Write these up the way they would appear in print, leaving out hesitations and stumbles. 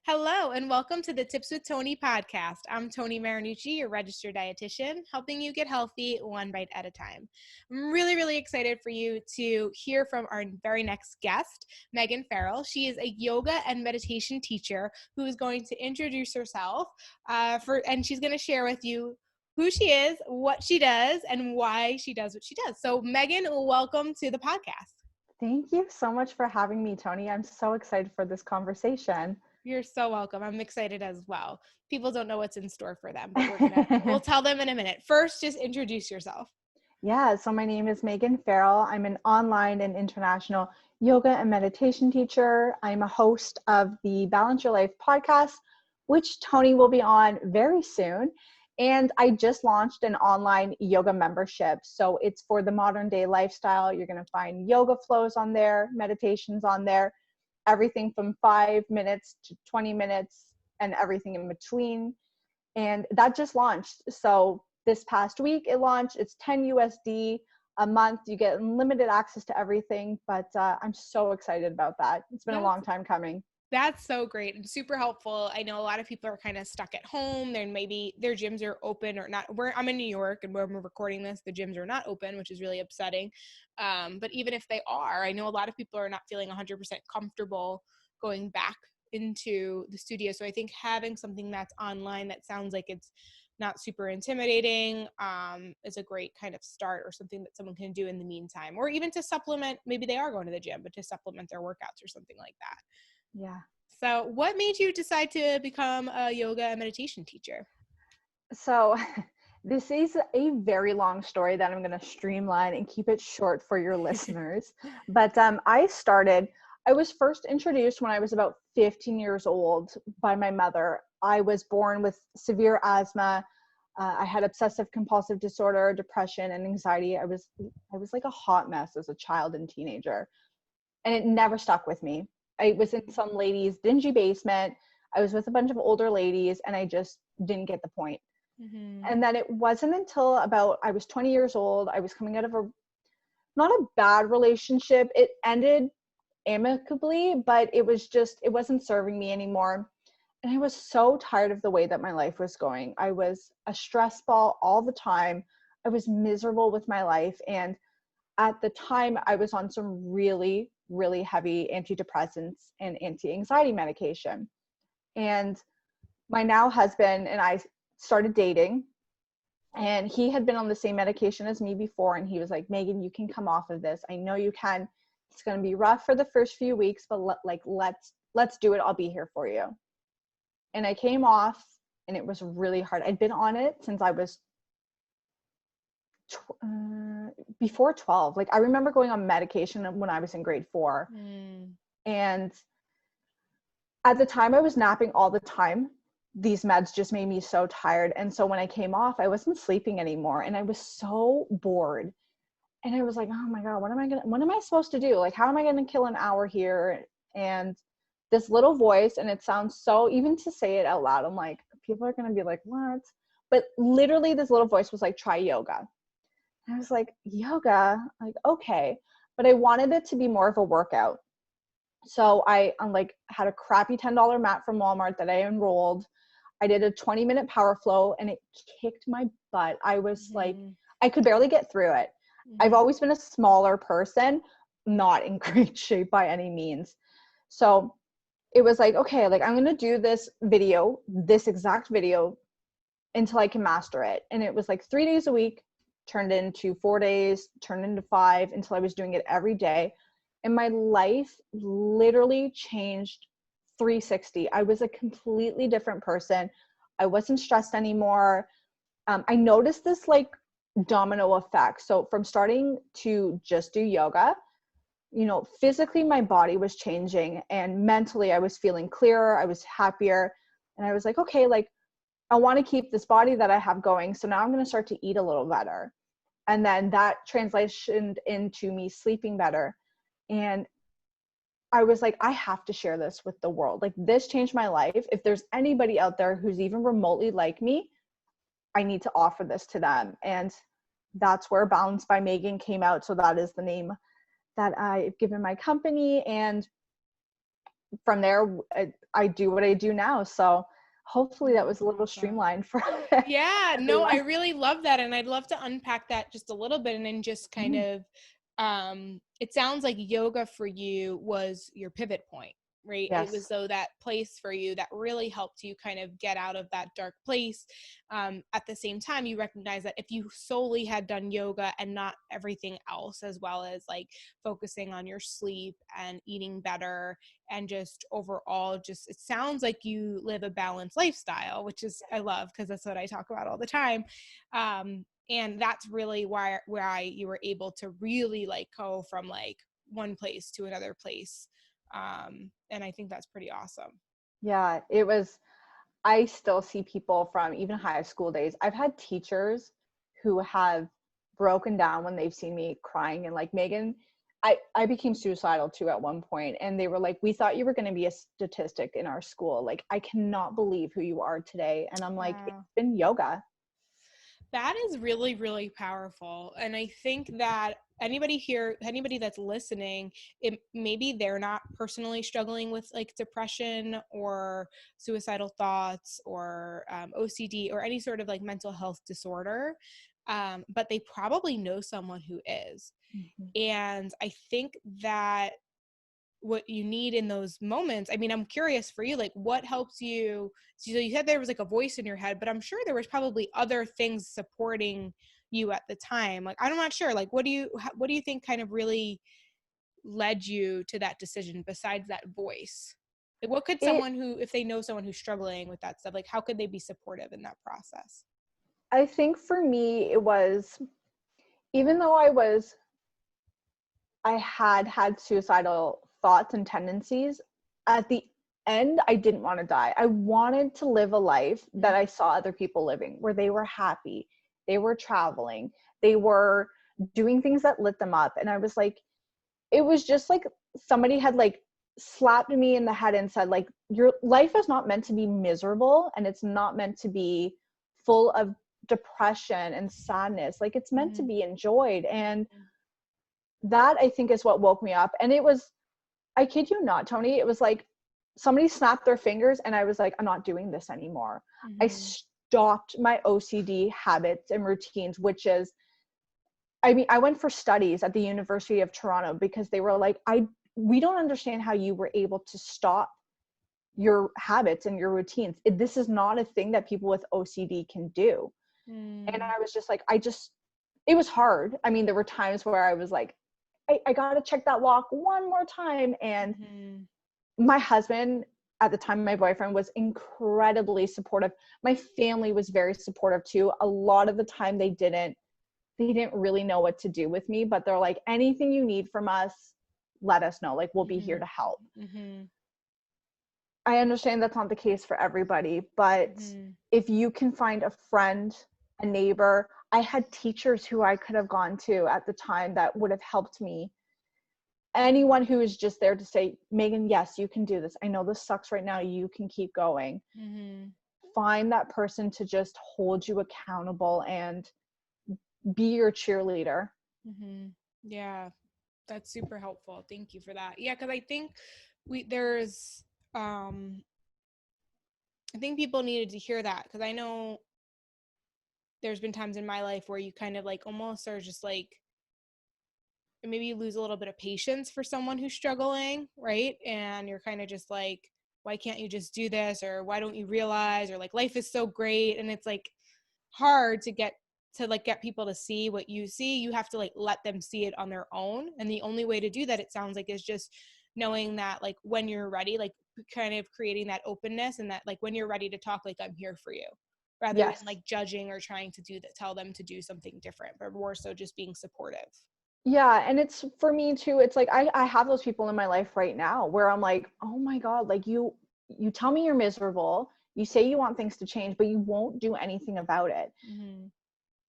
Hello, and welcome to the Tips with Tony podcast. I'm Tony Marinucci, your registered dietitian, helping you get healthy one bite at a time. I'm really excited for you to hear from our very next guest, Meghan Pherrill. She is a yoga and meditation teacher who is going to introduce herself and she's going to share with you who she is, what she does, and why she does what she does. So, Meghan, welcome to the podcast. Thank you so much for having me, Tony. I'm so excited for this conversation. You're so welcome. I'm excited as well. People don't know what's in store for them, but we'll tell them in a minute. First, just introduce yourself. Yeah, so my name is Meghan Pherrill. I'm an online and international yoga and meditation teacher. I'm a host of the Balance Your Life podcast, which Tony will be on very soon. And I just launched an online yoga membership. So it's for the modern day lifestyle. You're going to find yoga flows on there, meditations on there, everything from 5 minutes to 20 minutes and everything in between. And that just launched. So this past week it launched. It's 10 USD a month. You get unlimited access to everything, but I'm so excited about that. It's been a long time coming. That's so great and super helpful. I know a lot of people are kind of stuck at home. Then maybe their gyms are open or not. I'm in New York, and when we're recording this, the gyms are not open, which is really upsetting. But even if they are, I know a lot of people are not feeling 100% comfortable going back into the studio. So I think having something that's online that sounds like it's not super intimidating is a great kind of start, or something that someone can do in the meantime, or even to supplement. Maybe they are going to the gym, but to supplement their workouts or something like that. Yeah. So what made you decide to become a yoga and meditation teacher? So this is a very long story that I'm going to streamline and keep it short for your listeners. But I was first introduced when I was about 15 years old by my mother. I was born with severe asthma. I had obsessive compulsive disorder, depression, and anxiety. I was like a hot mess as a child and teenager, and it never stuck with me. I was in some lady's dingy basement. I was with a bunch of older ladies, and I just didn't get the point. Mm-hmm. And then it wasn't until I was 20 years old, I was coming out of not a bad relationship. It ended amicably, but it wasn't serving me anymore. And I was so tired of the way that my life was going. I was a stress ball all the time. I was miserable with my life. And at the time, I was on some really heavy antidepressants and anti-anxiety medication. And my now husband and I started dating, and he had been on the same medication as me before. And he was like, Meghan, you can come off of this. I know you can. It's going to be rough for the first few weeks, but let's do it. I'll be here for you. And I came off, and it was really hard. I'd been on it since I was before 12. Like, I remember going on medication when I was in grade 4. And at the time I was napping all the time. These meds just made me so tired. And so when I came off, I wasn't sleeping anymore, and I was so bored. And I was like, oh my God, what am I supposed to do? Like, how am I going to kill an hour here? And this little voice, and it sounds so, even to say it out loud, I'm like, people are going to be like, what? But literally this little voice was like, try yoga. And I was like, yoga? Like, okay. But I wanted it to be more of a workout. So I had a crappy $10 mat from Walmart that I enrolled. I did a 20-minute power flow, and it kicked my butt. I was like, I could barely get through it. I've always been a smaller person, not in great shape by any means. So it was like, okay, like, I'm going to do this exact video until I can master it. And it was like 3 days a week, turned into 4 days, turned into 5, until I was doing it every day. And my life literally changed 360. I was a completely different person. I wasn't stressed anymore. I noticed this like domino effect. So from starting to just do yoga, physically my body was changing, and mentally I was feeling clearer. I was happier. And I was like, okay, like, I want to keep this body that I have going. So now I'm going to start to eat a little better. And then that translationed into me sleeping better. And I was like, I have to share this with the world. Like, this changed my life. If there's anybody out there who's even remotely like me, I need to offer this to them. And that's where Balance by Meghan came out. So that is the name that I've given my company. And from there, I do what I do now. So hopefully that was a little streamlined for yeah, no, everyone. I really love that. And I'd love to unpack that just a little bit and then just kind of, it sounds like yoga for you was your pivot point, right? It was Yes. so that place for you that really helped you kind of get out of that dark place. At the same time, you recognize that if you solely had done yoga and not everything else, as well as like focusing on your sleep and eating better and just overall, just it sounds like you live a balanced lifestyle, which is I love because that's what I talk about all the time. And that's really why you were able to really like go from like one place to another place. And I think that's pretty awesome. Yeah, it was. I still see people from even high school days. I've had teachers who have broken down when they've seen me crying and like, Megan, I became suicidal too at one point, and they were like, we thought you were going to be a statistic in our school. Like, I cannot believe who you are today. And I'm like, it's Wow. been yoga. That is really, really powerful. And I think that anybody that's listening, maybe they're not personally struggling with like depression or suicidal thoughts or OCD or any sort of like mental health disorder. But they probably know someone who is. Mm-hmm. And I think that what you need in those moments, I mean, I'm curious for you, like what helps you? So you said there was like a voice in your head, but I'm sure there was probably other things supporting you at the time. Like, I'm not sure, like, what do you think kind of really led you to that decision besides that voice? Like, what could It, someone who, if they know someone who's struggling with that stuff, like, how could they be supportive in that process? I think for me, it was, even though I had suicidal thoughts and tendencies, at the end, I didn't want to die. I wanted to live a life that I saw other people living, where they were happy, they were traveling, they were doing things that lit them up. And I was like, it was just like somebody had like slapped me in the head and said, like, your life is not meant to be miserable, and it's not meant to be full of depression and sadness. Like, it's meant to be enjoyed. And that, I think, is what woke me up. And it was, I kid you not, Tony, it was like somebody snapped their fingers and I was like, I'm not doing this anymore. I stopped my OCD habits and routines, which is, I mean, I went for studies at the University of Toronto because they were like, we don't understand how you were able to stop your habits and your routines. This is not a thing that people with OCD can do. And I was just like, it was hard. I mean, there were times where I was like, I got to check that lock one more time. And my husband at the time, my boyfriend, was incredibly supportive. My family was very supportive too. A lot of the time they didn't really know what to do with me, but they're like, anything you need from us, let us know. Like, we'll be here to help. I understand that's not the case for everybody, but if you can find a friend, a neighbor, I had teachers who I could have gone to at the time that would have helped me. Anyone who is just there to say, Megan, yes, you can do this. I know this sucks right now. You can keep going. Find that person to just hold you accountable and be your cheerleader. Yeah, that's super helpful. Thank you for that. Yeah, because I think there's I think people needed to hear that, because I know there's been times in my life where you kind of like almost are just like, maybe you lose a little bit of patience for someone who's struggling, right? And you're kind of just like, why can't you just do this? Or why don't you realize? Or like, life is so great. And it's like hard to get people to see what you see. You have to like let them see it on their own. And the only way to do that, it sounds like, is just knowing that like when you're ready, like kind of creating that openness, and that like when you're ready to talk, like, I'm here for you, rather than like judging or trying to tell them to do something different, but more so just being supportive. Yeah. And it's, for me too, it's like, I have those people in my life right now where I'm like, oh my God, like you tell me you're miserable. You say you want things to change, but you won't do anything about it.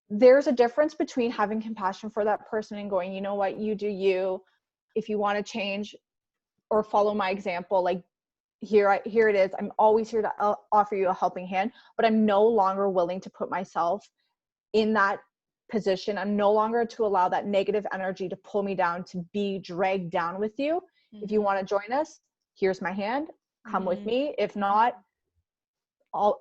There's a difference between having compassion for that person and going, you know what, you do you. If you want to change or follow my example, like, here it is. I'm always here to offer you a helping hand, but I'm no longer willing to put myself in that position. I'm no longer to allow that negative energy to pull me down, to be dragged down with you. If you want to join us, here's my hand, come with me. If not,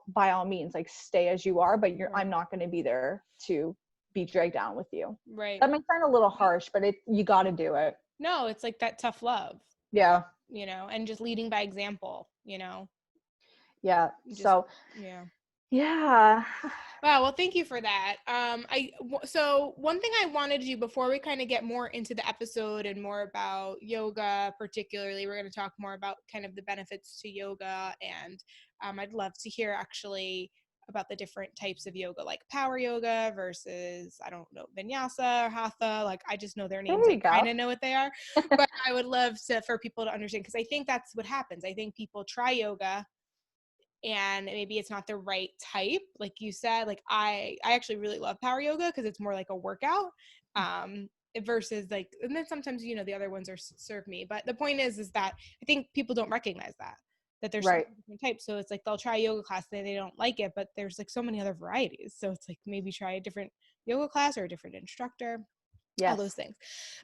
by all means, like stay as you are, but I'm not going to be there to be dragged down with you. Right. That might sound a little harsh, but you got to do it. No, it's like that tough love. Yeah. You know, and just leading by example, you know. Yeah. Wow, well, thank you for that. So one thing I wanted to do before we kind of get more into the episode and more about yoga, particularly, we're going to talk more about kind of the benefits to yoga, and I'd love to hear actually about the different types of yoga, like power yoga versus, I don't know, vinyasa or hatha. Like, I just know their names. I kind of know what they are, but I would love for people to understand, because I think that's what happens. I think people try yoga and maybe it's not the right type. Like you said, like I actually really love power yoga because it's more like a workout, versus like, and then sometimes, you know, the other ones serve me. But the point is that I think people don't recognize that there's so many different types. So it's like they'll try a yoga class and they don't like it, but there's like so many other varieties. So it's like maybe try a different yoga class or a different instructor, all those things.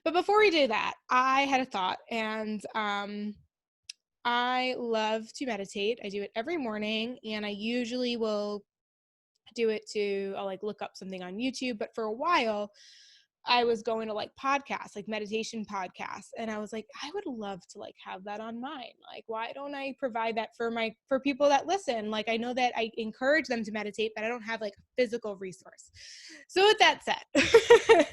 But before we do that, I had a thought, and I love to meditate. I do it every morning, and I usually will do it I'll like look up something on YouTube, but for a while I was going to like podcasts, like meditation podcasts. And I was like, I would love to like have that on mine. Like, why don't I provide that for people that listen? Like, I know that I encourage them to meditate, but I don't have like a physical resource. So with that said,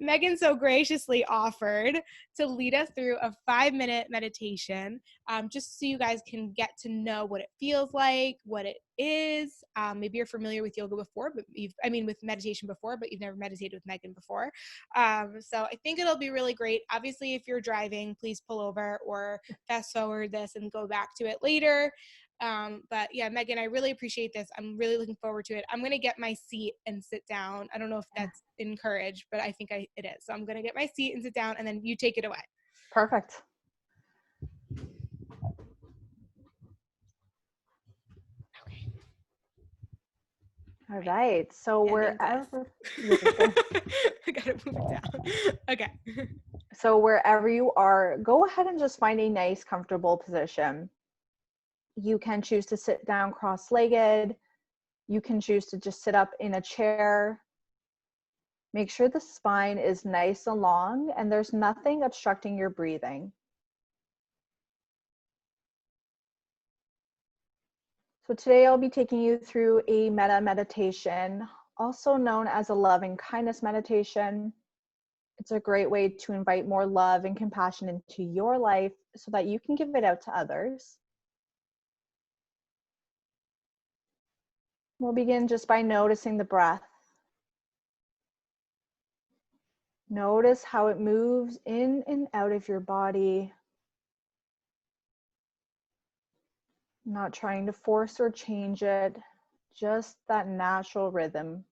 Meghan so graciously offered to lead us through a 5-minute meditation, just so you guys can get to know what it feels like, what it is. Maybe you're familiar with yoga before, but with meditation before, but you've never meditated with Meghan before. So I think it'll be really great. Obviously, if you're driving, please pull over or fast forward this and go back to it later. But yeah, Meghan, I really appreciate this. I'm really looking forward to it. I'm going to get my seat and sit down. I don't know if that's encouraged, but I think it is. So I'm going to get my seat and sit down, and then you take it away. Perfect. All right. So wherever I gotta move it down. Okay. So wherever you are, go ahead and just find a nice, comfortable position. You can choose to sit down cross-legged. You can choose to just sit up in a chair. Make sure the spine is nice and long and there's nothing obstructing your breathing. So today I'll be taking you through a metta meditation, also known as a love and kindness meditation. It's a great way to invite more love and compassion into your life so that you can give it out to others. We'll begin just by noticing the breath. Notice how it moves in and out of your body. Not trying to force or change it, just that natural rhythm.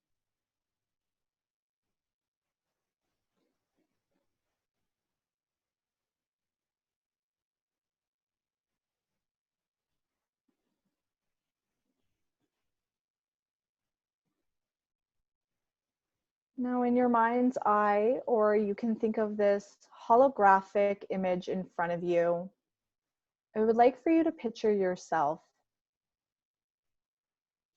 Now in your mind's eye, or you can think of this holographic image in front of you, I would like for you to picture yourself.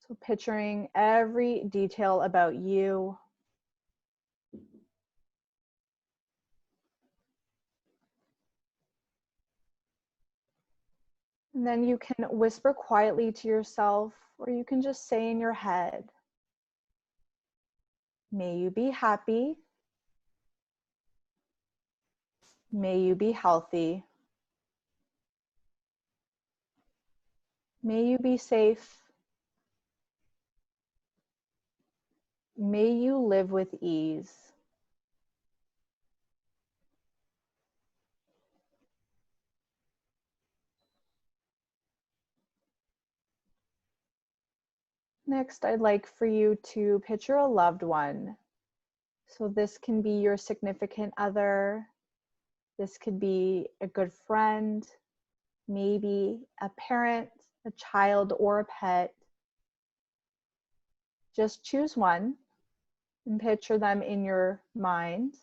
So picturing every detail about you. And then you can whisper quietly to yourself, or you can just say in your head, may you be happy. May you be healthy. May you be safe. May you live with ease. Next, I'd like for you to picture a loved one. So this can be your significant other. This could be a good friend, maybe a parent, a child, or a pet. Just choose one and picture them in your mind.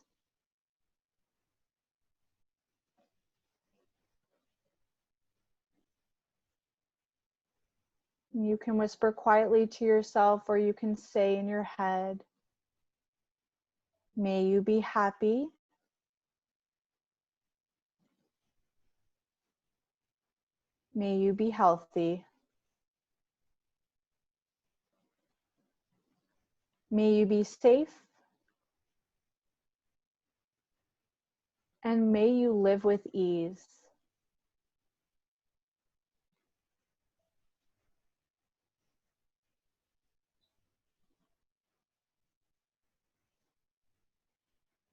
You can whisper quietly to yourself, or you can say in your head, may you be happy. May you be healthy. May you be safe. And may you live with ease.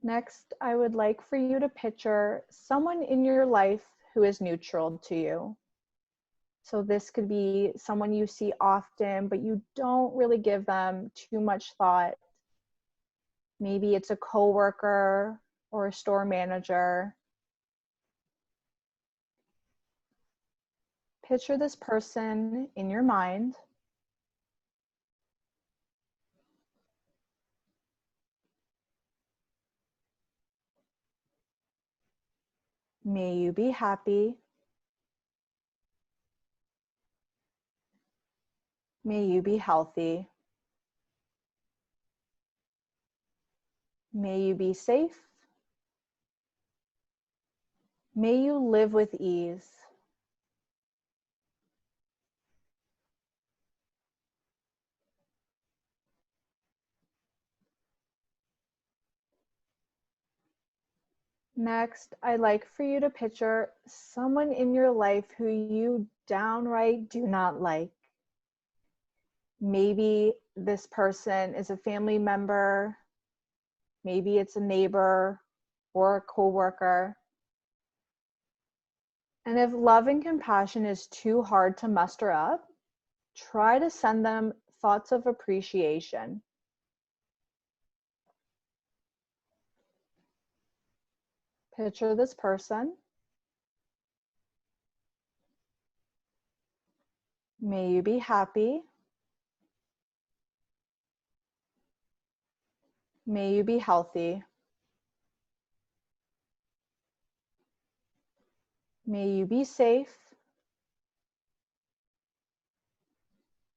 Next, I would like for you to picture someone in your life who is neutral to you. So this could be someone you see often, but you don't really give them too much thought. Maybe it's a coworker or a store manager. Picture this person in your mind. May you be happy. May you be healthy. May you be safe. May you live with ease. Next, I'd like for you to picture someone in your life who you downright do not like. Maybe this person is a family member, maybe it's a neighbor or a coworker. And if love and compassion is too hard to muster up, try to send them thoughts of appreciation. Picture this person. May you be happy. May you be healthy. May you be safe.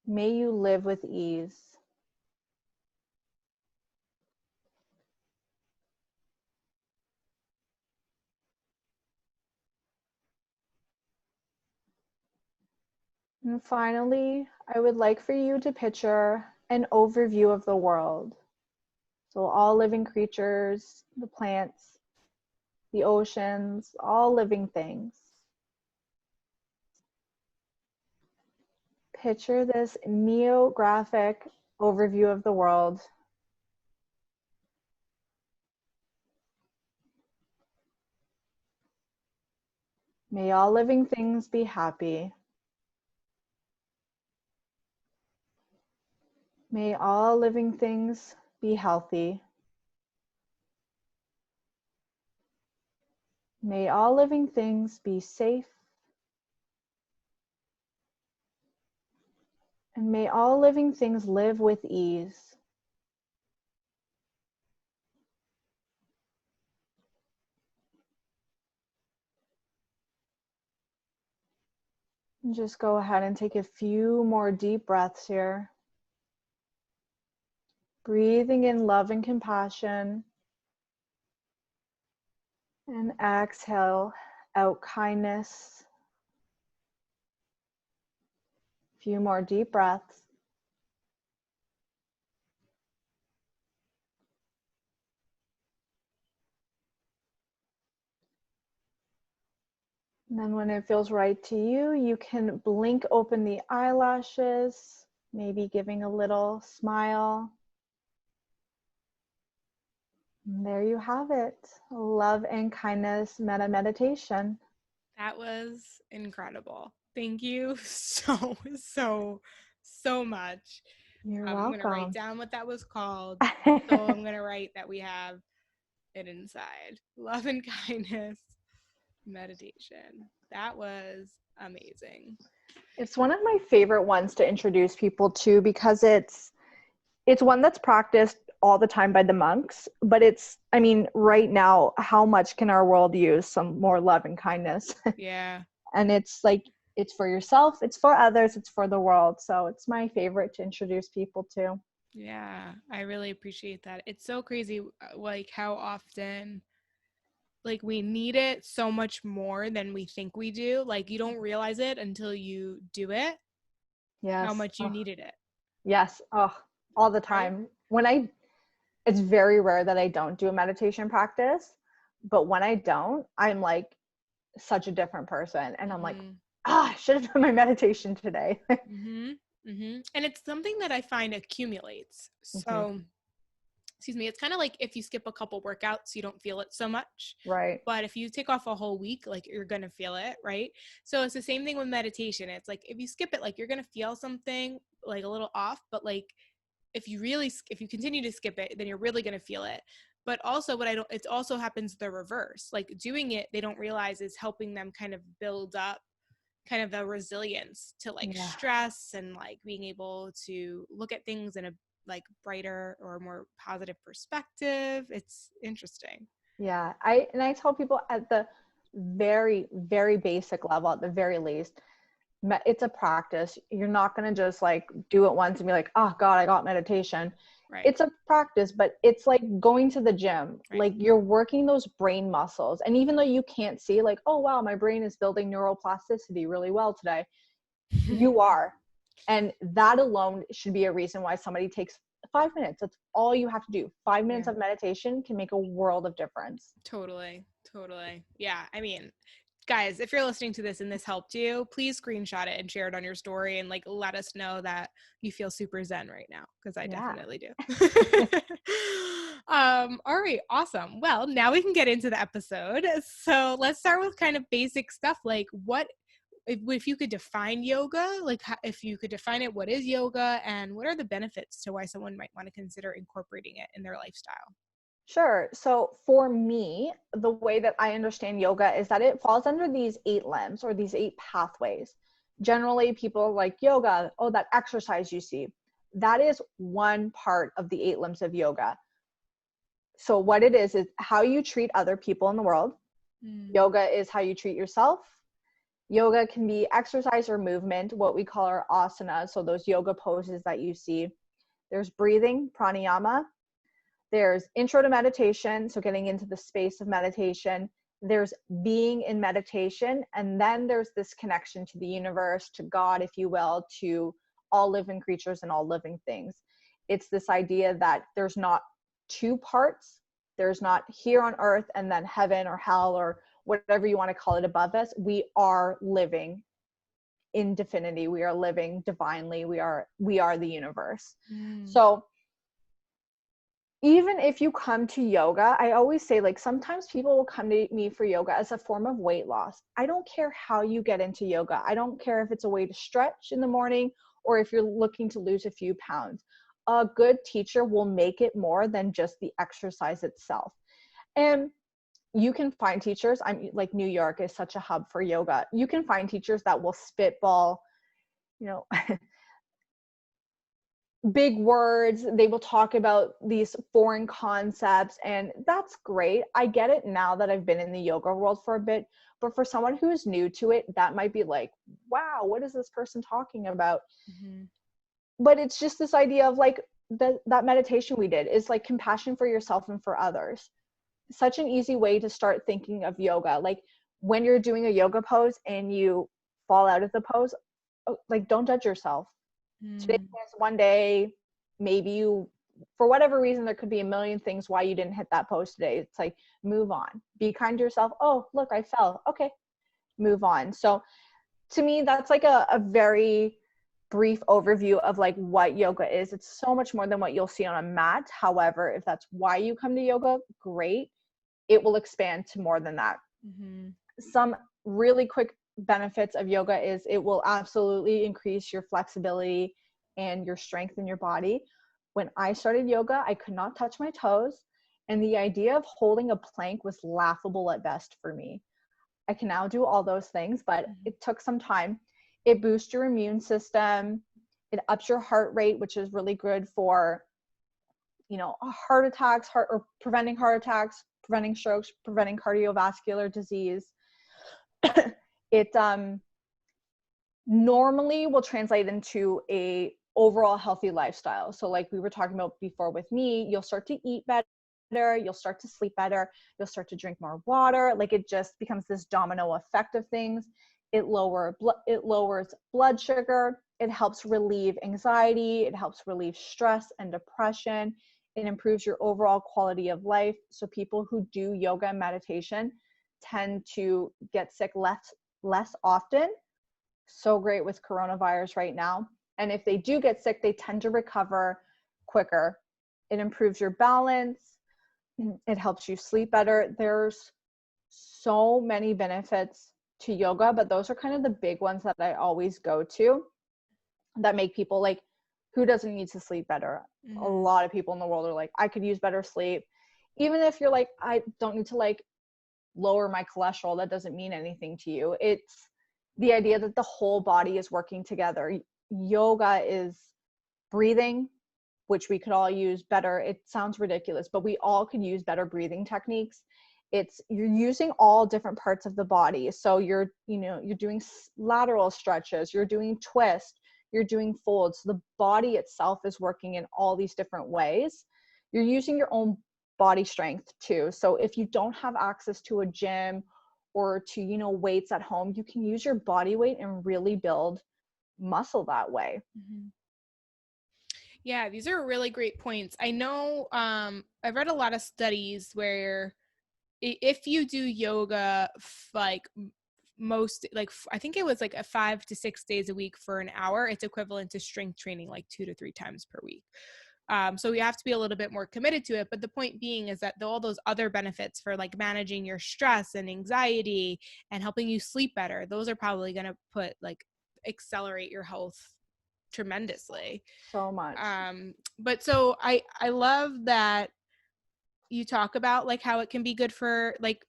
May you live with ease. And finally, I would like for you to picture an overview of the world. So all living creatures, the plants, the oceans, all living things. Picture this neographic overview of the world. May all living things be happy. May all living things be healthy. May all living things be safe. And may all living things live with ease. And just go ahead and take a few more deep breaths here. Breathing in love and compassion. And exhale out kindness. A few more deep breaths. And then when it feels right to you, you can blink open the eyelashes, maybe giving a little smile. And there you have it. Love and kindness metta meditation. That was incredible. Thank you so much. You're I'm going to write welcome. down what that was called. So I'm going to write that we have it inside. Love and kindness meditation. That was amazing. It's one of my favorite ones to introduce people to because it's one that's practiced all the time by the monks, but I mean, right now, how much can our world use some more love and kindness? Yeah. And it's like, It's for yourself, it's for others, it's for the world. So it's my favorite to introduce people to. Yeah, I really appreciate that. It's so crazy, like how often like we need it so much more than we think we do. Like you don't realize it until you do it, how Yes. much you needed it, Yes. Oh, all the right? time. It's very rare that I don't do a meditation practice, but when I don't, I'm like such a different person. And I'm like, Mm-hmm. I should have done my meditation today. Mm-hmm. Mm-hmm. And it's something that I find accumulates. Hmm. So excuse me, it's kind of like if you skip a couple workouts, you don't feel it so much. Right. But if you take off a whole week, like you're going to feel it, right? So it's the same thing with meditation. It's like if you skip it, like you're going to feel something like a little off, but like if you continue to skip it, then you're really going to feel it. But also it also happens the reverse. Like doing it, they don't realize is helping them kind of build up kind of a resilience to like Yeah. stress and like being able to look at things in a like brighter or more positive perspective. It's interesting. Yeah. I tell people at the very, very basic level, at the very least, it's a practice. You're not going to just like do it once and be like, oh God, I got meditation. Right. It's a practice, but it's like going to the gym. Right. Like you're working those brain muscles. And even though you can't see like, oh wow, my brain is building neuroplasticity really well today, you are. And that alone should be a reason why somebody takes 5 minutes. That's all you have to do. 5 minutes Yeah. of meditation can make a world of difference. Totally. Totally. Yeah. I mean, guys, if you're listening to this and this helped you, please screenshot it and share it on your story and like let us know that you feel super zen right now, because I Yeah. definitely do. All right, awesome. Well, now we can get into the episode. So let's start with kind of basic stuff like what if you could define yoga, like if you could define it, what is yoga and what are the benefits to why someone might want to consider incorporating it in their lifestyle? Sure. So for me, the way that I understand yoga is that it falls under these 8 limbs or these 8 pathways. Generally, people like yoga, oh, that exercise you see, that is one part of the 8 limbs of yoga. So what it is how you treat other people in the world. Yoga is how you treat yourself. Yoga can be exercise or movement, what we call our asanas, so those yoga poses that you see. There's breathing, pranayama. There's intro to meditation, so getting into the space of meditation. There's being in meditation. And then there's this connection to the universe, to God, if you will, to all living creatures and all living things. It's this idea that there's not two parts. There's not here on earth and then heaven or hell or whatever you want to call it above us. We are living in divinity. We are living divinely. We are the universe. So even if you come to yoga, I always say, like, sometimes people will come to me for yoga as a form of weight loss. I don't care how you get into yoga. I don't care if it's a way to stretch in the morning or if you're looking to lose a few pounds. A good teacher will make it more than just the exercise itself. And you can find teachers, I'm like, New York is such a hub for yoga. You can find teachers that will spitball, you know, big words. They will talk about these foreign concepts, and that's great. I get it now that I've been in the yoga world for a bit, but for someone who is new to it, that might be like, wow, what is this person talking about? But it's just this idea of like that meditation we did is like compassion for yourself and for others. Such an easy way to start thinking of yoga. Like when you're doing a yoga pose and you fall out of the pose, like, don't judge yourself. Today was one day. Maybe you, for whatever reason, there could be a million things why you didn't hit that pose today. It's like, move on. Be kind to yourself. Oh, look, I fell. Okay, move on. So to me, that's like a very brief overview of like what yoga is. It's so much more than what you'll see on a mat. However, if that's why you come to yoga, great. It will expand to more than that. Some really quick benefits of yoga is it will absolutely increase your flexibility and your strength in your body. When I started yoga, I could not touch my toes, and the idea of holding a plank was laughable at best for me. I can now do all those things, but it took some time. It boosts your immune system. It ups your heart rate, which is really good for, heart attacks, preventing heart attacks, preventing strokes, preventing cardiovascular disease. It normally will translate into a overall healthy lifestyle. So like we were talking about before with me, you'll start to eat better, you'll start to sleep better, you'll start to drink more water. Like it just becomes this domino effect of things. It lowers blood sugar. It helps relieve anxiety. It helps relieve stress and depression. It improves your overall quality of life. So people who do yoga and meditation tend to get sick less often. So great with coronavirus right now. And if they do get sick, they tend to recover quicker. It improves your balance. It helps you sleep better. There's so many benefits to yoga, but those are kind of the big ones that I always go to that make people like, who doesn't need to sleep better? A lot of people in the world are like, I could use better sleep. Even if you're like, I don't need to like lower my cholesterol, that doesn't mean anything to you. It's the idea that the whole body is working together. Yoga is breathing, which we could all use better. It sounds ridiculous, but we all could use better breathing techniques. You're using all different parts of the body. So you're doing lateral stretches, you're doing twist, you're doing folds. So the body itself is working in all these different ways. You're using your own body strength too. So if you don't have access to a gym or to, weights at home, you can use your body weight and really build muscle that way. Yeah, these are really great points. I know I've read a lot of studies where if you do yoga I think it was like a 5 to 6 days a week for an hour, it's equivalent to strength training like 2 to 3 times per week. So we have to be a little bit more committed to it. But the point being is that all those other benefits for like managing your stress and anxiety and helping you sleep better, those are probably going to accelerate your health tremendously. So much. But so I love that you talk about like how it can be good for like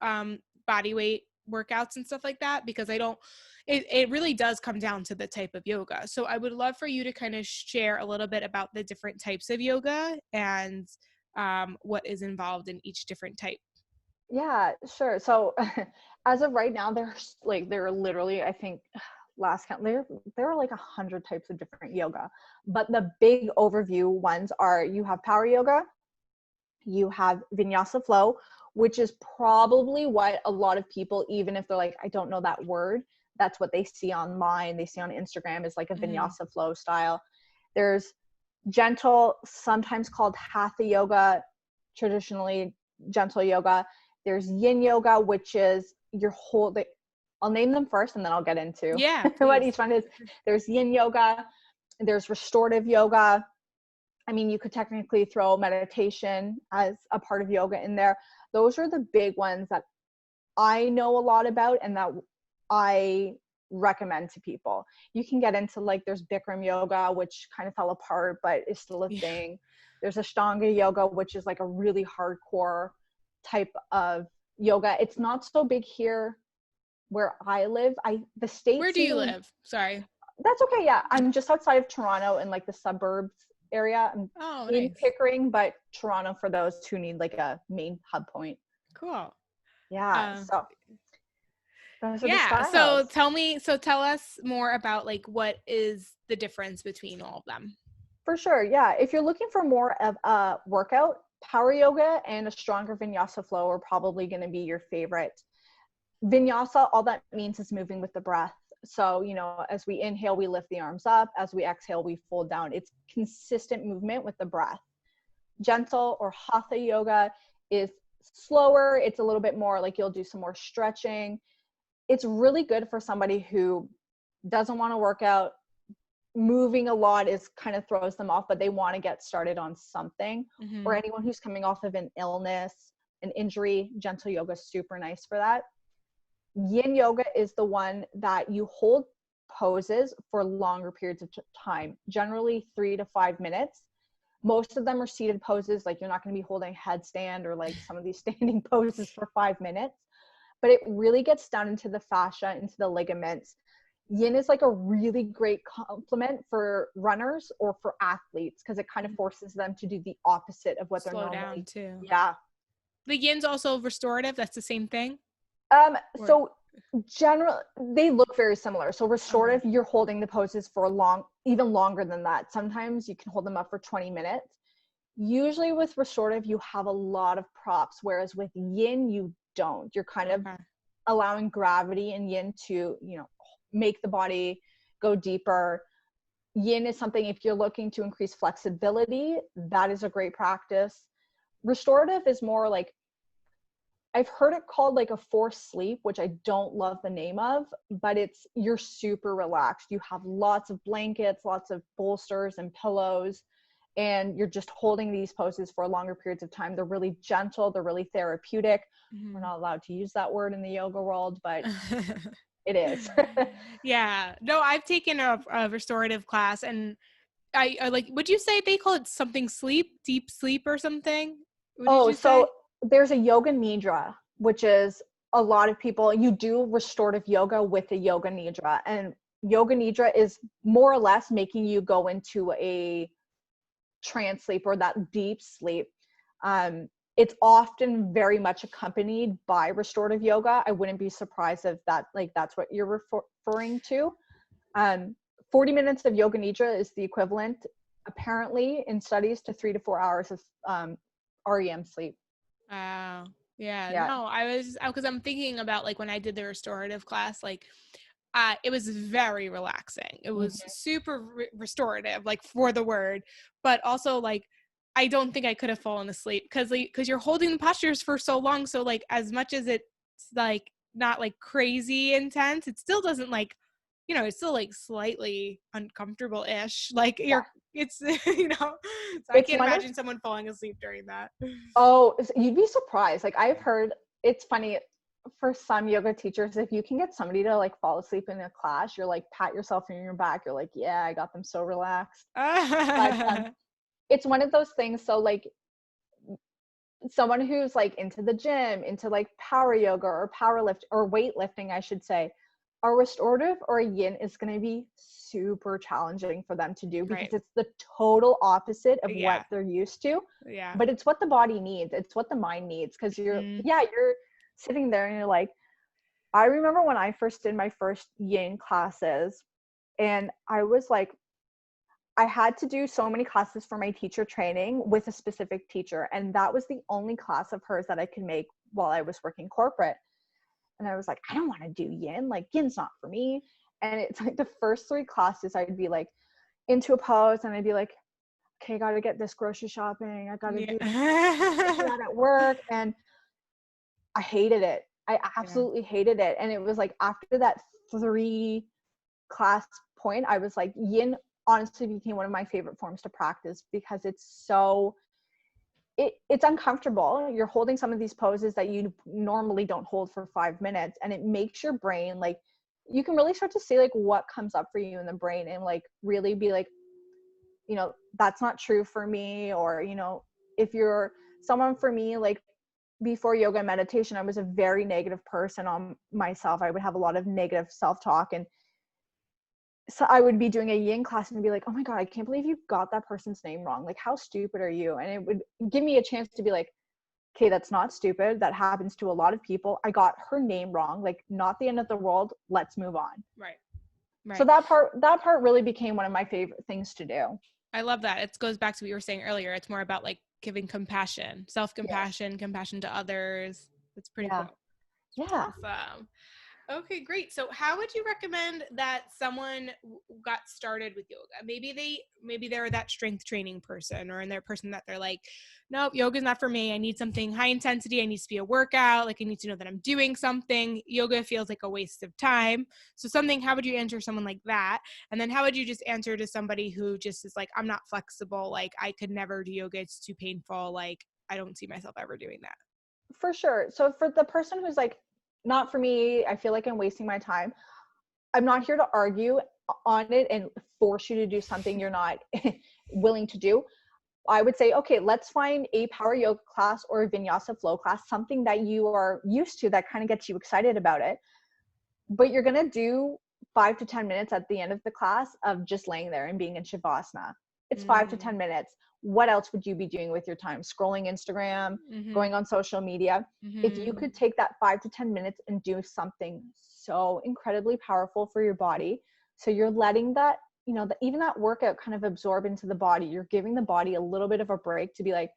body weight workouts and stuff like that, because it really does come down to the type of yoga. So I would love for you to kind of share a little bit about the different types of yoga and what is involved in each different type. Yeah, sure. So as of right now, there are literally, I think last count, there are like 100 types of different yoga, but the big overview ones are, you have power yoga, you have vinyasa flow, which is probably what a lot of people, even if they're like, I don't know that word, that's what they see online, they see on Instagram is like a vinyasa flow style. There's gentle, sometimes called hatha yoga, traditionally gentle yoga. There's yin yoga, which is I'll name them first and then I'll get into what each one is. There's yin yoga, there's restorative yoga. I mean, you could technically throw meditation as a part of yoga in there. Those are the big ones that I know a lot about and that I recommend to people. You can get into like, there's Bikram yoga, which kind of fell apart, but is still a thing. There's Ashtanga yoga, which is like a really hardcore type of yoga. It's not so big here where I live. The States. Where do you live? Sorry. That's okay. Yeah. I'm just outside of Toronto in like the suburbs area. I'm in nice. Pickering, but Toronto for those who need like a main hub point. Cool. Yeah. So tell us more about like what is the difference between all of them. For sure. Yeah. If you're looking for more of a workout, power yoga and a stronger vinyasa flow are probably going to be your favorite. Vinyasa, all that means is moving with the breath. So, as we inhale, we lift the arms up. As we exhale, we fold down. It's consistent movement with the breath. Gentle or hatha yoga is slower. It's a little bit more like you'll do some more stretching. It's really good for somebody who doesn't want to work out. Moving a lot kind of throws them off, but they want to get started on something. Or anyone who's coming off of an illness, an injury, gentle yoga is super nice for that. Yin yoga is the one that you hold poses for longer periods of time, generally 3 to 5 minutes. Most of them are seated poses, like you're not going to be holding a headstand or like some of these standing poses for 5 minutes, but it really gets down into the fascia, into the ligaments. Yin is like a really great complement for runners or for athletes because it kind of forces them to do the opposite of what they're normally down too. Yeah. The yin's also restorative. That's the same thing. So Generally, they look very similar. So restorative, you're holding the poses for even longer than that. Sometimes you can hold them up for 20 minutes. Usually with restorative, you have a lot of props, whereas with yin, you don't. You're kind of allowing gravity in yin to, make the body go deeper. Yin is something, if you're looking to increase flexibility, that is a great practice. Restorative is more like, I've heard it called like a forced sleep, which I don't love the name of, but you're super relaxed. You have lots of blankets, lots of bolsters and pillows, and you're just holding these poses for longer periods of time. They're really gentle. They're really therapeutic. We're not allowed to use that word in the yoga world, but it is. Yeah. No, I've taken a restorative class, and I like, would you say they call it something deep sleep or something? What did you say? There's a yoga nidra, which is a lot of people, you do restorative yoga with a yoga nidra, and yoga nidra is more or less making you go into a trance sleep or that deep sleep. It's often very much accompanied by restorative yoga. I wouldn't be surprised if that's what you're referring to. 40 minutes of yoga nidra is the equivalent, apparently, in studies, to 3 to 4 hours of REM sleep. Wow. Yeah. No, because I'm thinking about like when I did the restorative class, like it was very relaxing. It was super restorative, like for the word, but also like I don't think I could have fallen asleep because you're holding the postures for so long. So like as much as it's like not like crazy intense, it still doesn't like, it's still like slightly uncomfortable-ish. Like it's, so I can't imagine someone falling asleep during that. Oh, you'd be surprised. Like I've heard, it's funny, for some yoga teachers, if you can get somebody to like fall asleep in a class, you're like, pat yourself on your back. You're like, yeah, I got them so relaxed. But it's one of those things. So like someone who's like into the gym, into like power yoga or powerlift or weightlifting, I should say, a restorative or a yin is going to be super challenging for them to do because it's the total opposite of what they're used to. Yeah. But it's what the body needs. It's what the mind needs. Cause you're sitting there and you're like, I remember when I first did my first yin classes, and I was like, I had to do so many classes for my teacher training with a specific teacher. And that was the only class of hers that I could make while I was working corporate. And I was like, I don't want to do yin. Like yin's not for me. And it's like the first 3 classes I'd be like into a pose and I'd be like, okay, I got to get this grocery shopping. I got to do that at work. And I hated it. I absolutely hated it. And it was like after that 3 class point, I was like, yin honestly became one of my favorite forms to practice because it's so, it's uncomfortable. You're holding some of these poses that you normally don't hold for 5 minutes, and it makes your brain like, you can really start to see like what comes up for you in the brain and like really be like, that's not true for me. Or, if you're someone, for me, like before yoga and meditation, I was a very negative person on myself. I would have a lot of negative self-talk, and so I would be doing a yin class and be like, oh my God, I can't believe you got that person's name wrong. Like, how stupid are you? And it would give me a chance to be like, okay, that's not stupid. That happens to a lot of people. I got her name wrong. Like, not the end of the world. Let's move on. Right. So that part really became one of my favorite things to do. I love that. It goes back to what you were saying earlier. It's more about like giving compassion, self-compassion, compassion to others. It's pretty cool. Yeah. Awesome. Okay, great. So how would you recommend that someone got started with yoga? Maybe they're that strength training person, or in their person that they're like, nope, yoga's not for me. I need something high intensity. I need to be a workout. Like I need to know that I'm doing something. Yoga feels like a waste of time. So how would you answer someone like that? And then how would you just answer to somebody who just is like, I'm not flexible. Like I could never do yoga. It's too painful. Like I don't see myself ever doing that. For sure. So for the person who's like, not for me, I feel like I'm wasting my time, I'm not here to argue on it and force you to do something you're not willing to do. I would say, okay, let's find a power yoga class or a vinyasa flow class, something that you are used to that kind of gets you excited about it. But you're going to do 5 to 10 minutes at the end of the class of just laying there and being in Shavasana. It's 5 to 10 minutes. What else would you be doing with your time? Scrolling Instagram, going on social media. If you could take that 5 to 10 minutes and do something so incredibly powerful for your body, so you're letting that, you know, even that workout kind of absorb into the body. You're giving the body a little bit of a break to be like,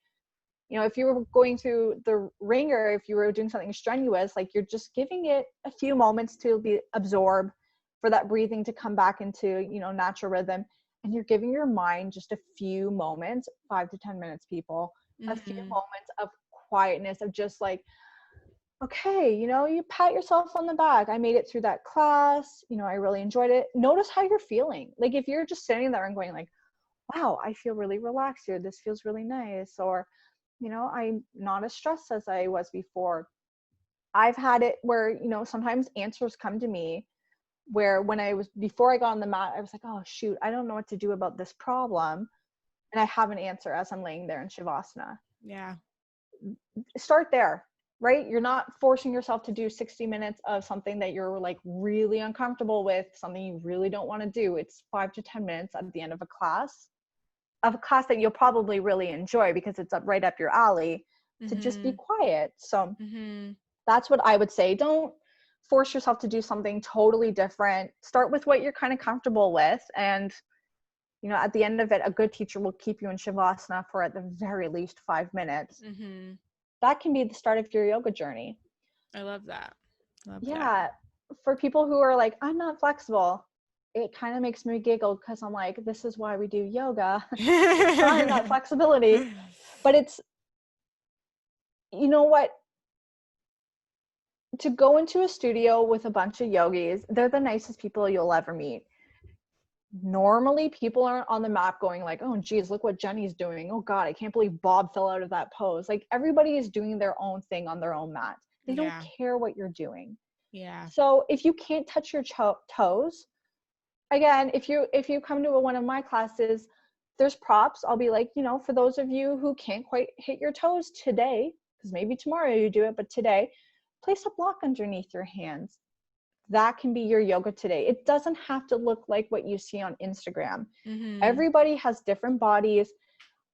you know, if you were going through the ringer, if you were doing something strenuous, like you're just giving it a few moments to be absorb, for that breathing to come back into, you know, natural rhythm. And you're giving your mind just a few moments, 5 to 10 minutes, people, a few moments of quietness, of just like, okay, you know, you pat yourself on the back. I made it through that class. You know, I really enjoyed it. Notice how you're feeling. Like if you're just sitting there and going like, wow, I feel really relaxed here. This feels really nice. Or, you know, I'm not as stressed as I was before. I've had it where, you know, sometimes answers come to me where before I got on the mat, I was like, oh shoot, I don't know what to do about this problem. And I have an answer as I'm laying there in Shavasana. Yeah. Start there, right? You're not forcing yourself to do 60 minutes of something that you're like really uncomfortable with, something you really don't want to do. It's 5 to 10 minutes at the end of a class that you'll probably really enjoy because it's right up your alley, to just be quiet. So that's what I would say. Don't force yourself to do something totally different. Start with what you're kind of comfortable with. And, you know, at the end of it, a good teacher will keep you in Shavasana for at the very least 5 minutes. That can be the start of your yoga journey. I love that. Yeah. For people who are like, I'm not flexible, it kind of makes me giggle because I'm like, this is why we do yoga. Find that flexibility. But it's, you know what? To go into a studio with a bunch of yogis, they're the nicest people you'll ever meet. Normally people aren't on the mat going like, oh geez, look what Jenny's doing. Oh God, I can't believe Bob fell out of that pose. Like everybody is doing their own thing on their own mat. They don't care what you're doing. Yeah. So if you can't touch your toes, again, if you come to one of my classes, there's props. I'll be like, you know, for those of you who can't quite hit your toes today, because maybe tomorrow you do it, but today, place a block underneath your hands. That can be your yoga today. It doesn't have to look like what you see on Instagram. Everybody has different bodies.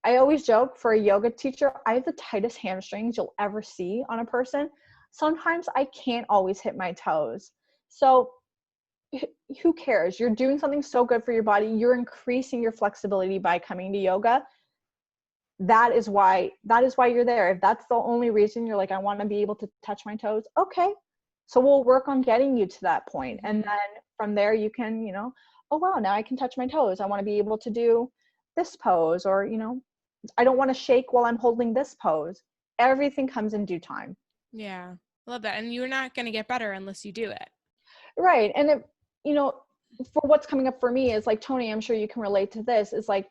I always joke, for a yoga teacher, I have the tightest hamstrings you'll ever see on a person. Sometimes I can't always hit my toes. So who cares? You're doing something so good for your body. You're increasing your flexibility by coming to yoga. That is why you're there. If that's the only reason you're like, I want to be able to touch my toes, okay. So we'll work on getting you to that point. And then from there you can, you know, oh wow, now I can touch my toes. I want to be able to do this pose, or, you know, I don't want to shake while I'm holding this pose. Everything comes in due time. Yeah. Love that. And you're not going to get better unless you do it. Right. And it, you know, for what's coming up for me is like, Tony, I'm sure you can relate to this, is like,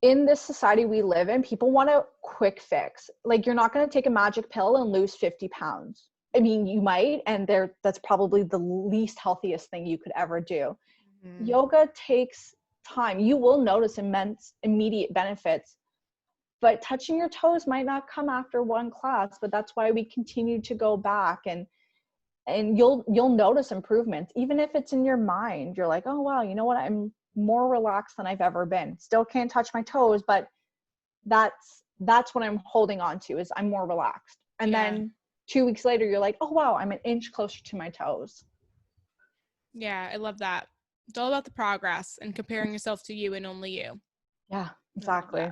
in this society we live in, people want a quick fix. Like, you're not going to take a magic pill and lose 50 pounds. I mean, you might, and that's probably the least healthiest thing you could ever do. Yoga takes time. You will notice immense immediate benefits, but touching your toes might not come after one class. But that's why we continue to go back, and you'll notice improvements, even if it's in your mind. You're like, oh wow, you know what, I'm more relaxed than I've ever been. Still can't touch my toes, but that's what I'm holding on to, is I'm more relaxed. And then 2 weeks later, you're like, oh wow, I'm an inch closer to my toes. Yeah, I love that. It's all about the progress and comparing yourself to you and only you. Yeah, exactly.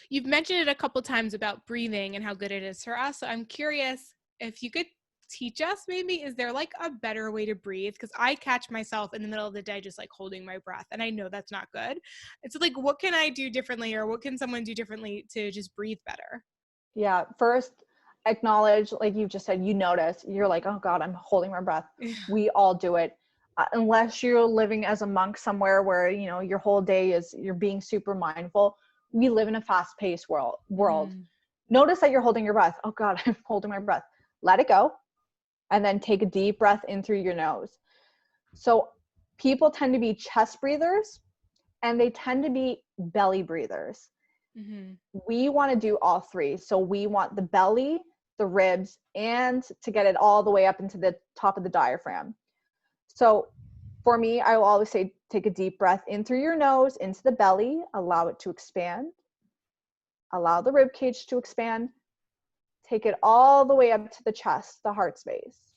You've mentioned it a couple times about breathing and how good it is for us. So I'm curious if you could teach us, maybe, is there like a better way to breathe? Because I catch myself in the middle of the day just like holding my breath, and I know that's not good. It's like, what can I do differently, or what can someone do differently to just breathe better? Yeah, first acknowledge, like you just said, you notice, you're like, oh God, I'm holding my breath. We all do it. Unless you're living as a monk somewhere where, you know, your whole day is, you're being super mindful. We live in a fast-paced world. Notice that you're holding your breath. Oh God, I'm holding my breath. Let it go. And then take a deep breath in through your nose. So people tend to be chest breathers, and they tend to be belly breathers. We want to do all three. So we want the belly, the ribs, and to get it all the way up into the top of the diaphragm. So For me, I will always say, take a deep breath in through your nose, into the belly, allow it to expand, allow the rib cage to expand, take it all the way up to the chest, the heart space.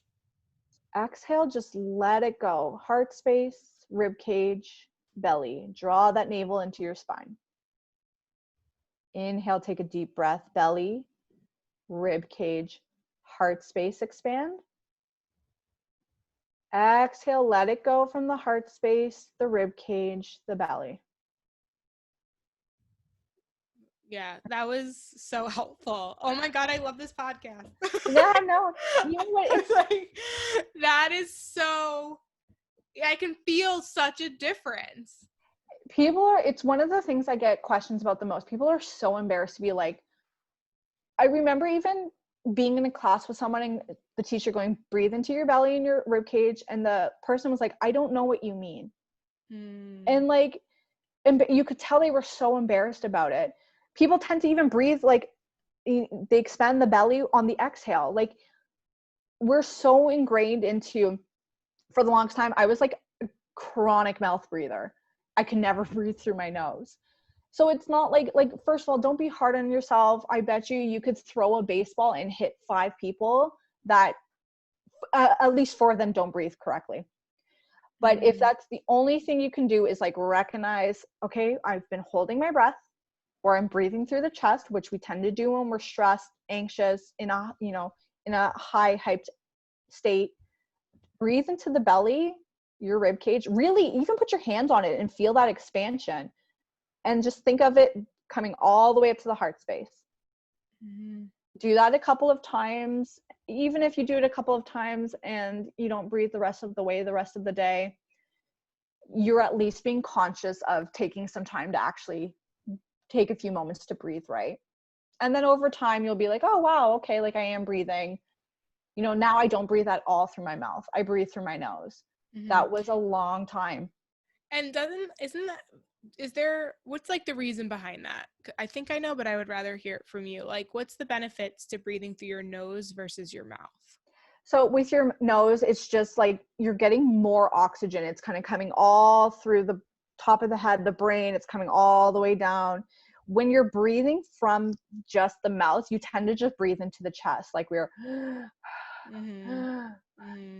Exhale, just let it go. Heart space, rib cage, belly. Draw that navel into your spine. Inhale, take a deep breath, belly, rib cage, heart space expand. Exhale, let it go from the heart space, the rib cage, the belly. Yeah, that was so helpful. Oh my God, I love this podcast. Yeah, no, you know what? It's like, that is so, I can feel such a difference. It's one of the things I get questions about the most. People are so embarrassed to be like, I remember even being in a class with someone and the teacher going, breathe into your belly and your rib cage. And the person was like, I don't know what you mean. And like, and you could tell they were so embarrassed about it. People tend to even breathe, like they expand the belly on the exhale. Like, we're so ingrained into, for the longest time, I was like a chronic mouth breather. I could never breathe through my nose. So it's not like first of all, don't be hard on yourself. I bet you could throw a baseball and hit 5 people that at least 4 of them don't breathe correctly. But if that's the only thing you can do is like recognize, okay, I've been holding my breath, or I'm breathing through the chest, which we tend to do when we're stressed, anxious, in a high hyped state. Breathe into the belly, your rib cage. Really, even put your hands on it and feel that expansion. And just think of it coming all the way up to the heart space. Do that a couple of times. Even if you do it a couple of times and you don't breathe the rest of the day, you're at least being conscious of taking some time to actually take a few moments to breathe right. And then over time, you'll be like, oh, wow, okay, like I am breathing. Now I don't breathe at all through my mouth. I breathe through my nose. That was a long time. And what's like the reason behind that? I think I know, but I would rather hear it from you. Like, what's the benefits to breathing through your nose versus your mouth? So with your nose, it's just like you're getting more oxygen. It's kind of coming all through the top of the head, the brain. It's coming all the way down. When you're breathing from just the mouth, you tend to just breathe into the chest. Like we're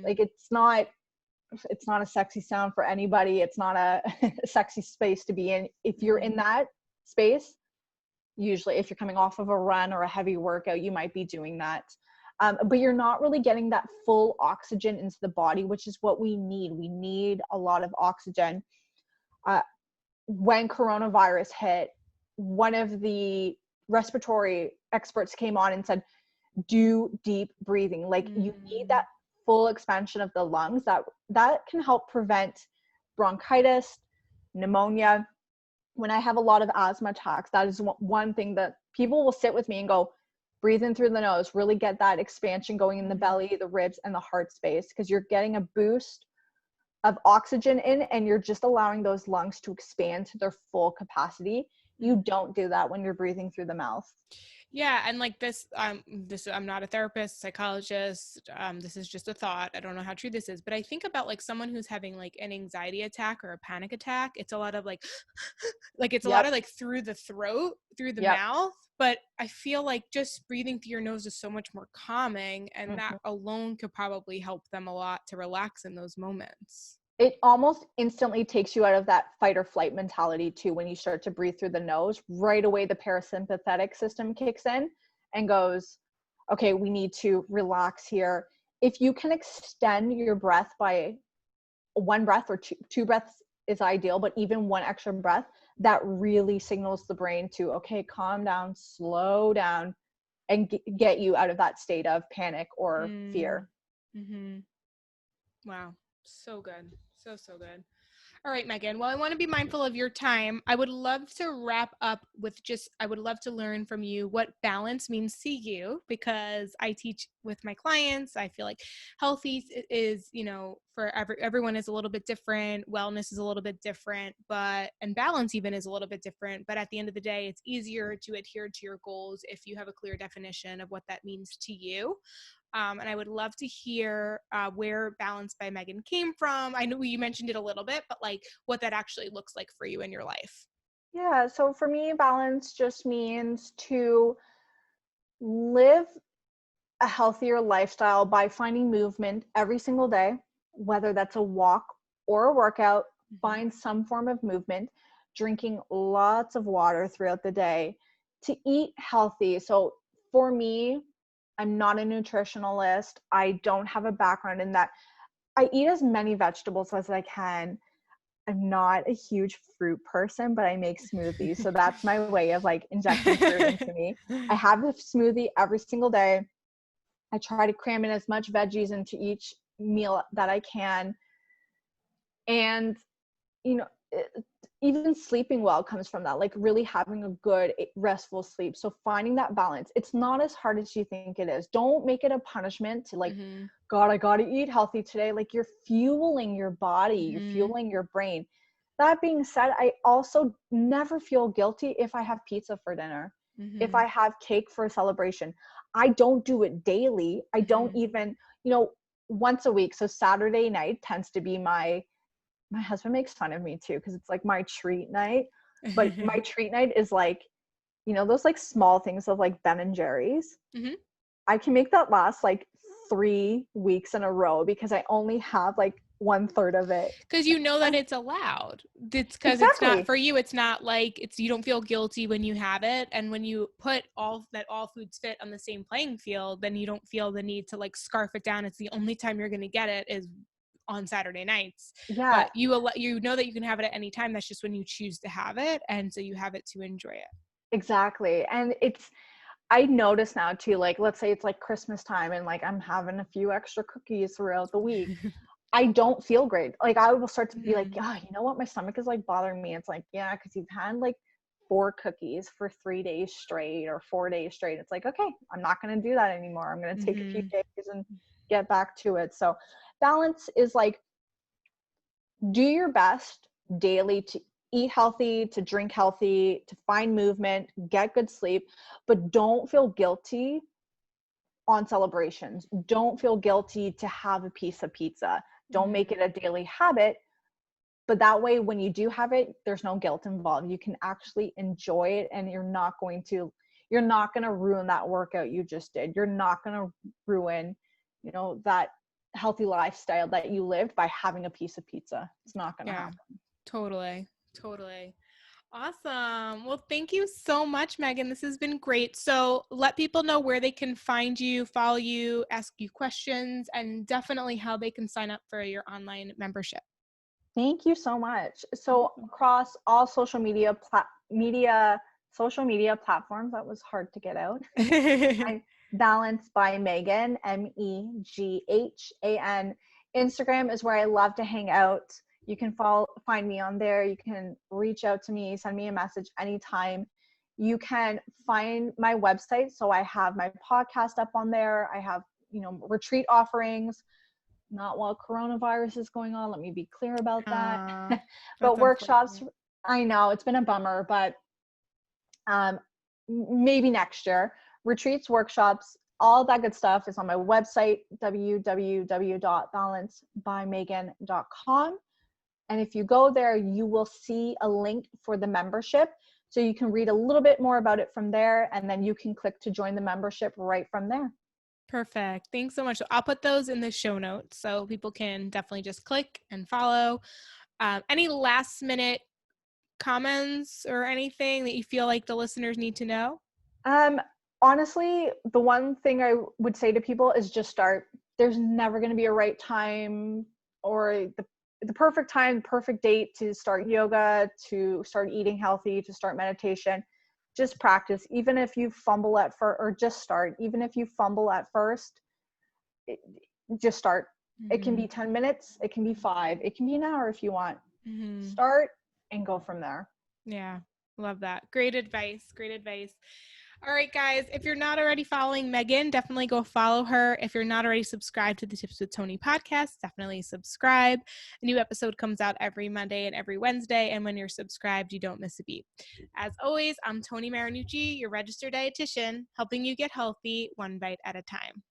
like, it's not a sexy sound for anybody. It's not a sexy space to be in. If you're in that space, usually if you're coming off of a run or a heavy workout, you might be doing that. But you're not really getting that full oxygen into the body, which is what we need. We need a lot of oxygen. When coronavirus hit, one of the respiratory experts came on and said, do deep breathing. Like you need that full expansion of the lungs. That can help prevent bronchitis, pneumonia. When I have a lot of asthma attacks, that is one thing that people will sit with me and go, breathe in through the nose, really get that expansion going in the belly, the ribs, and the heart space, because you're getting a boost of oxygen in, and you're just allowing those lungs to expand to their full capacity. You don't do that when you're breathing through the mouth. Yeah. And like this, I'm not a therapist, psychologist. This is just a thought. I don't know how true this is, but I think about like someone who's having like an anxiety attack or a panic attack. It's a lot of like, it's a lot of like through the throat, through the mouth. But I feel like just breathing through your nose is so much more calming, and that alone could probably help them a lot to relax in those moments. It almost instantly takes you out of that fight or flight mentality too. When you start to breathe through the nose, right away the parasympathetic system kicks in and goes, okay, we need to relax here. If you can extend your breath by one breath or two breaths is ideal, but even one extra breath, that really signals the brain to, okay, calm down, slow down, and get you out of that state of panic or fear. Wow. So good. So good. All right, Meghan. Well, I want to be mindful of your time. I would love to wrap up with I would love to learn from you what balance means to you, because I teach with my clients. I feel like healthy is, for everyone is a little bit different. Wellness is a little bit different, and balance even is a little bit different. But at the end of the day, it's easier to adhere to your goals if you have a clear definition of what that means to you. And I would love to hear where Balance by Meghan came from. I know you mentioned it a little bit, but like what that actually looks like for you in your life. Yeah, so for me, balance just means to live a healthier lifestyle by finding movement every single day, whether that's a walk or a workout. Find some form of movement, drinking lots of water throughout the day, to eat healthy. So for me, I'm not a nutritionalist. I don't have a background in that. I eat as many vegetables as I can. I'm not a huge fruit person, but I make smoothies. So that's my way of like injecting fruit into me. I have a smoothie every single day. I try to cram in as much veggies into each meal that I can. And, you know, even sleeping well comes from that, like really having a good restful sleep. So finding that balance, it's not as hard as you think it is. Don't make it a punishment to like, God, I got to eat healthy today. Like you're fueling your body, you're fueling your brain. That being said, I also never feel guilty if I have pizza for dinner, if I have cake for a celebration. I don't do it daily. I don't even, once a week. So Saturday night tends to be my husband makes fun of me too, because it's like my treat night. But my treat night is like, those like small things of like Ben and Jerry's. I can make that last like 3 weeks in a row because I only have like 1/3 of it. Because you know that it's allowed. It's because it's not for you. It's not like you don't feel guilty when you have it. And when you put all foods fit on the same playing field, then you don't feel the need to like scarf it down. It's the only time you're going to get it is on Saturday nights. Yeah. But you know that you can have it at any time. That's just when you choose to have it. And so you have it to enjoy it. Exactly. And I notice now too, like, let's say it's like Christmas time and like I'm having a few extra cookies throughout the week. I don't feel great. Like I will start to be like, yeah, you know what? My stomach is like bothering me. It's like, yeah, because you've had like 4 cookies for 3 days straight or 4 days straight. It's like, okay, I'm not going to do that anymore. I'm going to take a few days and get back to it. So balance is like, do your best daily to eat healthy, to drink healthy, to find movement, get good sleep, but don't feel guilty on celebrations. Don't feel guilty to have a piece of pizza. Don't make it a daily habit. But that way, when you do have it, there's no guilt involved. You can actually enjoy it, and you're not going to ruin that workout you just did. You're not going to ruin, that healthy lifestyle that you lived by having a piece of pizza. It's not going to happen. Totally. Awesome. Well, thank you so much, Meghan. This has been great. So let people know where they can find you, follow you, ask you questions, and definitely how they can sign up for your online membership. Thank you so much. So across all social media platforms, that was hard to get out. Balance by Meghan, Meghan. Instagram is where I love to hang out. You can find me on there. You can reach out to me, send me a message anytime. You can find my website. So I have my podcast up on there. I have, retreat offerings. Not while coronavirus is going on. Let me be clear about that. But workshops, I know it's been a bummer, but maybe next year. Retreats, workshops, all that good stuff is on my website, www.balancebymeghan.com. And if you go there, you will see a link for the membership. So you can read a little bit more about it from there, and then you can click to join the membership right from there. Perfect. Thanks so much. So I'll put those in the show notes so people can definitely just click and follow. Any last minute comments or anything that you feel like the listeners need to know? Honestly, the one thing I would say to people is just start. There's never going to be a right time or the perfect time, perfect date to start yoga, to start eating healthy, to start meditation. Just practice. Even if you fumble at first, or just start. Even if you fumble at first, just start. It can be 10 minutes. It can be 5. It can be an hour if you want. Start and go from there. Yeah. Love that. Great advice. All right, guys, if you're not already following Meghan, definitely go follow her. If you're not already subscribed to the Tips with Tony podcast, definitely subscribe. A new episode comes out every Monday and every Wednesday, and when you're subscribed, you don't miss a beat. As always, I'm Tony Marinucci, your registered dietitian, helping you get healthy one bite at a time.